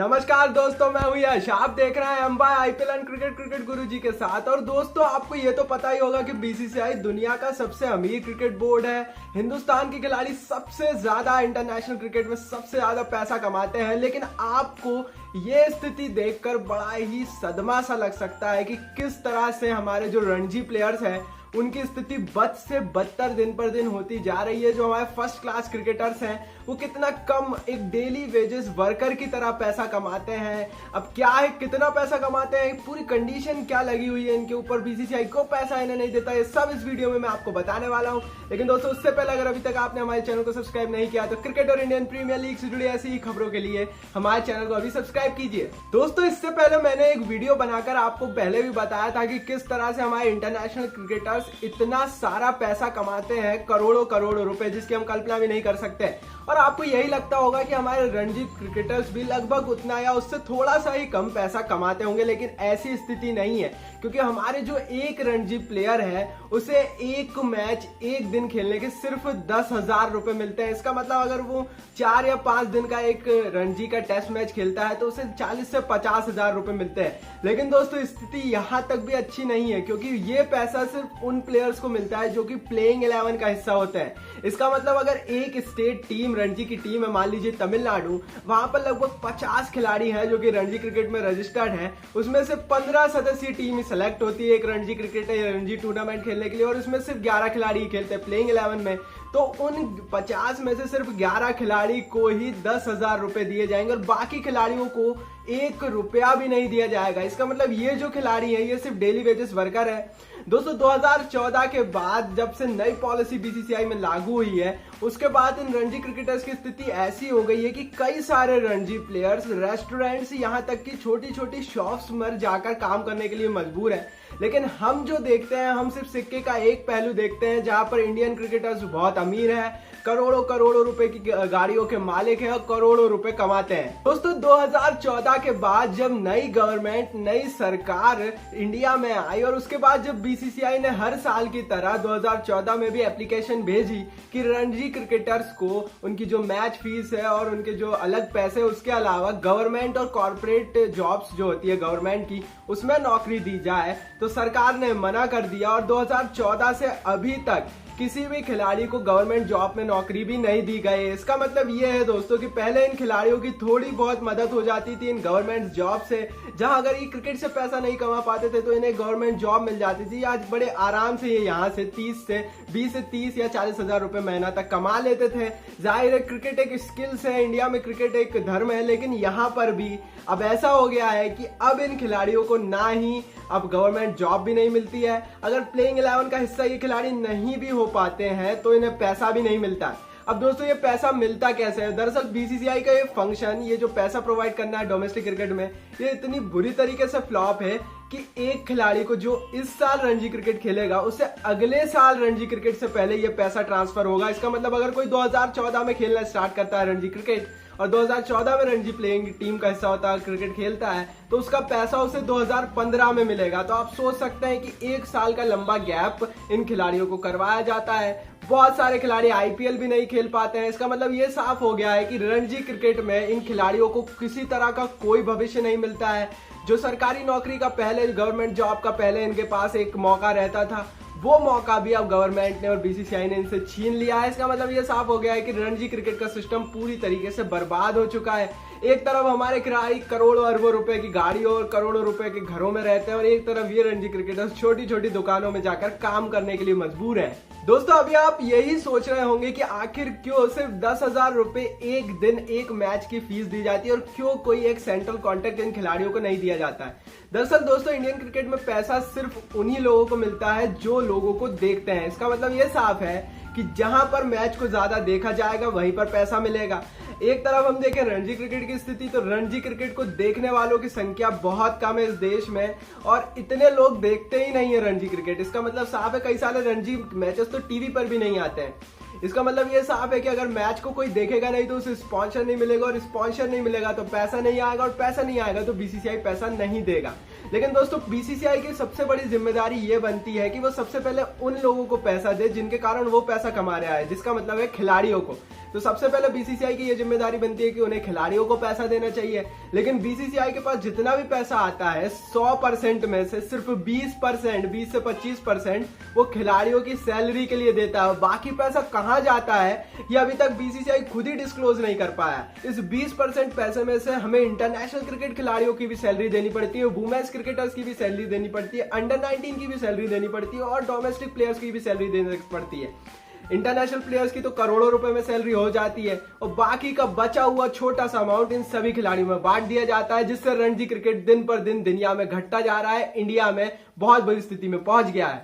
नमस्कार दोस्तों, मैं हूं यश। आप देख रहे हैं अंबाई आईपीएल एंड क्रिकेट गुरुजी के साथ। और दोस्तों, आपको ये तो पता ही होगा कि बीसीसीआई दुनिया का सबसे अमीर क्रिकेट बोर्ड है। हिंदुस्तान के खिलाड़ी सबसे ज्यादा इंटरनेशनल क्रिकेट में सबसे ज्यादा पैसा कमाते हैं। लेकिन आपको ये स्थिति देखकर बड़ा ही सदमा सा लग सकता है कि किस तरह से हमारे जो रणजी प्लेयर्स हैं उनकी स्थिति बद से बदतर दिन पर दिन होती जा रही है। जो हमारे फर्स्ट क्लास क्रिकेटर्स हैं वो कितना कम एक डेली वेजेस वर्कर की तरह पैसा कमाते हैं। अब क्या है, कितना पैसा कमाते हैं, पूरी कंडीशन क्या लगी हुई है इनके ऊपर, बीसीसीआई को पैसा इन्हें नहीं देता, ये सब इस वीडियो में मैं आपको बताने वाला हूं। लेकिन दोस्तों, उससे पहले अगर अभी तक आपने हमारे चैनल को सब्सक्राइब नहीं किया तो क्रिकेट और इंडियन प्रीमियर लीग से जुड़ी ऐसी ही खबरों के लिए हमारे चैनल को अभी सब्सक्राइब कीजिए। दोस्तों, इससे पहले मैंने एक वीडियो बनाकर आपको पहले भी बताया था कि किस तरह से हमारे इंटरनेशनल क्रिकेटर्स इतना सारा पैसा कमाते हैं, करोड़ों करोड़ों रुपए, जिसकी हम कल्पना भी नहीं कर सकते। और आपको यही लगता होगा कि हमारे रणजी क्रिकेटर्स भी लगभग उतना या उससे थोड़ा सा ही कम पैसा कमाते होंगे, लेकिन ऐसी स्थिति नहीं है। क्योंकि हमारे जो एक रणजी प्लेयर है उसे एक मैच एक दिन खेलने के सिर्फ 10,000 रुपए मिलते हैं। इसका मतलब अगर वो 4 या 5 दिन का एक रणजी का टेस्ट मैच खेलता है तो उसे 40 से 50,000 रुपए मिलते हैं। लेकिन दोस्तों, स्थिति यहां तक भी अच्छी नहीं है, क्योंकि ये पैसा सिर्फ उन प्लेयर्स को मिलता है जो कि प्लेइंग 11 का हिस्सा होते हैं। इसका मतलब अगर एक स्टेट टीम, रणजी की टीम है, मान लीजिए तमिलनाडु, वहां पर लगभग 50 खिलाड़ी हैं जो कि रणजी क्रिकेट में रजिस्टर्ड हैं। उसमें से 15 सदस्यीय टीम सेलेक्ट होती है एक रणजी क्रिकेट या रणजी टूर्नामेंट खेलने के लिए, और उसमें सिर्फ 11 खिलाड़ी खेलते हैं प्लेइंग 11 में। तो उन 50 में से सिर्फ 11 खिलाड़ी को ही 10,000 रुपए दिए जाएंगे और बाकी खिलाड़ियों को 1 रुपया भी नहीं दिया जाएगा। इसका मतलब ये जो खिलाड़ी है ये सिर्फ डेली वेजेस वर्कर है। दोस्तों, 2014 के बाद जब से नई पॉलिसी बीसीसीआई में लागू हुई है, उसके बाद इन रणजी क्रिकेटर्स की स्थिति ऐसी हो गई है कि कई सारे रणजी प्लेयर्स रेस्टोरेंट्स, यहाँ तक कि छोटी छोटी शॉप्स में जाकर काम करने के लिए मजबूर है। लेकिन हम जो देखते हैं, हम सिर्फ सिक्के का एक पहलू देखते हैं, जहां पर इंडियन क्रिकेटर्स बहुत अमीर है, करोड़ों करोड़ों रुपए की गाड़ियों के मालिक हैं और करोड़ों रुपए कमाते हैं। दोस्तों, 2014 के बाद जब नई गवर्नमेंट, नई सरकार इंडिया में आई और उसके बाद जब बीसीसीआई ने हर साल की तरह 2014 में भी एप्लीकेशन भेजी कि रणजी क्रिकेटर्स को उनकी जो मैच फीस है और उनके जो अलग पैसे, उसके अलावा गवर्नमेंट और कॉर्पोरेट जॉब्स जो होती है गवर्नमेंट की, उसमें नौकरी दी जाए, तो सरकार ने मना कर दिया। और 2014 से अभी तक किसी भी खिलाड़ी को गवर्नमेंट जॉब में नौकरी भी नहीं दी गई। इसका मतलब ये है दोस्तों कि पहले इन खिलाड़ियों की थोड़ी बहुत मदद हो जाती थी इन गवर्नमेंट जॉब से, जहां अगर ये क्रिकेट से पैसा नहीं कमा पाते थे तो इन्हें गवर्नमेंट जॉब मिल जाती थी। आज बड़े आराम से ये यहाँ से 20 से 30 या 40,000 रुपए महीना तक कमा लेते थे। जाहिर है, क्रिकेट एक स्किल्स है, इंडिया में क्रिकेट एक धर्म है, लेकिन यहाँ पर भी अब ऐसा हो गया है कि अब इन खिलाड़ियों को ना ही अब गवर्नमेंट जॉब भी नहीं मिलती है, अगर प्लेइंग 11 का हिस्सा ये खिलाड़ी नहीं भी हो पाते हैं तो इन्हें पैसा भी नहीं मिलता। अब दोस्तों, ये पैसा मिलता कैसे है? दरअसल बीसीसीआई का ये फंक्शन, ये जो पैसा प्रोवाइड करना है डोमेस्टिक क्रिकेट में, ये इतनी बुरी तरीके से फ्लॉप है कि एक खिलाड़ी को जो इस साल रणजी क्रिकेट खेलेगा उसे अगले साल रणजी क्रिकेट से पहले ये पैसा ट्रांसफर होगा। इसका मतलब अगर कोई 2014 में खेलना स्टार्ट करता है रणजी क्रिकेट और 2014 में रणजी प्लेइंग टीम का हिस्सा होता है, क्रिकेट खेलता है, तो उसका पैसा उसे 2015 में मिलेगा। तो आप सोच सकते हैं कि 1 साल का लंबा गैप इन खिलाड़ियों को करवाया जाता है। बहुत सारे खिलाड़ी आईपीएल भी नहीं खेल पाते हैं। इसका मतलब ये साफ हो गया है कि रणजी क्रिकेट में इन खिलाड़ियों को किसी तरह का कोई भविष्य नहीं मिलता है। जो सरकारी नौकरी का पहले, गवर्नमेंट जॉब का पहले इनके पास एक मौका रहता था, वो मौका भी अब गवर्नमेंट ने और बीसीसीआई ने इनसे छीन लिया है। इसका मतलब ये साफ हो गया है कि रणजी क्रिकेट का सिस्टम पूरी तरीके से बर्बाद हो चुका है। एक तरफ हमारे खिलाड़ी करोड़ों अरबों रुपए की गाड़ियों और करोड़ों रुपए के घरों में रहते हैं और एक तरफ ये रणजी क्रिकेटर्स छोटी छोटी दुकानों में जाकर काम करने के लिए मजबूर हैं। दोस्तों, अभी आप यही सोच रहे होंगे कि आखिर क्यों सिर्फ 10,000 रुपए एक दिन एक मैच की फीस दी जाती है और क्यों कोई एक सेंट्रल कॉन्ट्रैक्ट इन खिलाड़ियों को नहीं दिया जाता है। दरअसल दोस्तों, इंडियन क्रिकेट में पैसा सिर्फ उन्हीं लोगों को मिलता है जो लोगों को देखते हैं। इसका मतलब ये साफ है कि जहां पर मैच को ज्यादा देखा जाएगा वहीं पर पैसा मिलेगा। एक तरफ हम देखें रणजी क्रिकेट की स्थिति, तो रणजी क्रिकेट को देखने वालों की संख्या बहुत कम है इस देश में और इतने लोग देखते ही नहीं है रणजी क्रिकेट। इसका मतलब साफ है, कई सारे रणजी मैचेस तो टीवी पर भी नहीं आते हैं। इसका मतलब ये साफ है कि अगर मैच को कोई देखेगा नहीं तो उसे स्पॉन्सर नहीं मिलेगा और स्पॉन्सर नहीं मिलेगा तो पैसा नहीं आएगा और पैसा नहीं आएगा तो बीसीसीआई पैसा नहीं देगा। लेकिन दोस्तों, बीसीसीआई की सबसे बड़ी जिम्मेदारी ये बनती है कि वो सबसे पहले उन लोगों को पैसा दे जिनके कारण वो पैसा कमा रहा है, जिसका मतलब है खिलाड़ियों को। तो सबसे पहले बीसीसीआई की ये जिम्मेदारी बनती है कि उन्हें खिलाड़ियों को पैसा देना चाहिए, लेकिन बीसीसीआई के पास जितना भी पैसा आता है 100% में से सिर्फ 20%, 20 से 25% वो खिलाड़ियों की सैलरी के लिए देता है। बाकी पैसा कहां जाता है ये अभी तक बीसीसीआई खुद ही डिस्क्लोज नहीं कर पाया। इस 20% पैसे में से हमें इंटरनेशनल क्रिकेट खिलाड़ियों की भी सैलरी देनी पड़ती है, वुमेन्स क्रिकेटर्स की भी सैलरी देनी पड़ती है, अंडर 19 की भी सैलरी देनी पड़ती है और डोमेस्टिक प्लेयर्स की भी सैलरी देनी पड़ती है। इंटरनेशनल प्लेयर्स की तो करोड़ों रुपए में सैलरी हो जाती है और बाकी का बचा हुआ छोटा सा अमाउंट इन सभी खिलाड़ियों में बांट दिया जाता है, जिससे रणजी क्रिकेट दिन पर दिन दुनिया में घटता जा रहा है, इंडिया में बहुत बुरी स्थिति में पहुंच गया है।